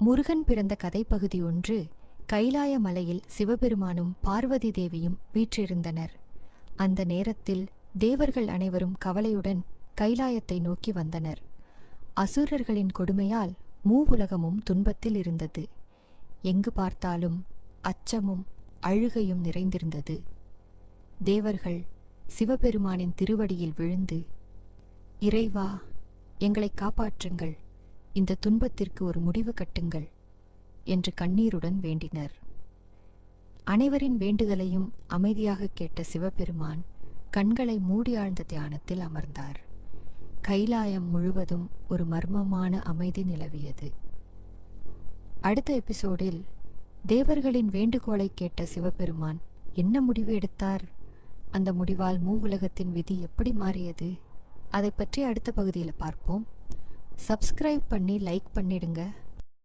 முருகன் பிறந்த கதைப்பகுதி 1. கைலாய மலையில் சிவபெருமானும் பார்வதி தேவியும் வீற்றிருந்தனர். அந்த நேரத்தில் தேவர்கள் அனைவரும் கவலையுடன் கைலாயத்தை நோக்கி வந்தனர். அசுரர்களின் கொடுமையால் மூவுலகமும் துன்பத்தில் இருந்தது. எங்கு பார்த்தாலும் அச்சமும் அழுகையும் நிறைந்திருந்தது. தேவர்கள் சிவபெருமானின் திருவடியில் விழுந்து, இறைவா, எங்களை காப்பாற்றுங்கள், இந்த துன்பத்திற்கு ஒரு முடிவு கட்டுங்கள் என்று கண்ணீருடன் வேண்டினர். அனைவரின் வேண்டுதலையும் அமைதியாக கேட்ட சிவபெருமான் கண்களை மூடி ஆழ்ந்த தியானத்தில் அமர்ந்தார். கைலாயம் முழுவதும் ஒரு மர்மமான அமைதி நிலவியது. அடுத்த எபிசோடில் தேவர்களின் வேண்டுகோளை கேட்ட சிவபெருமான் என்ன முடிவு எடுத்தார்? அந்த முடிவால் மூவுலகத்தின் விதி எப்படி மாறியது? அதை பற்றி அடுத்த பகுதியில் பார்ப்போம். சப்ஸ்கிரைப் பண்ணி லைக் பண்ணிடுங்க.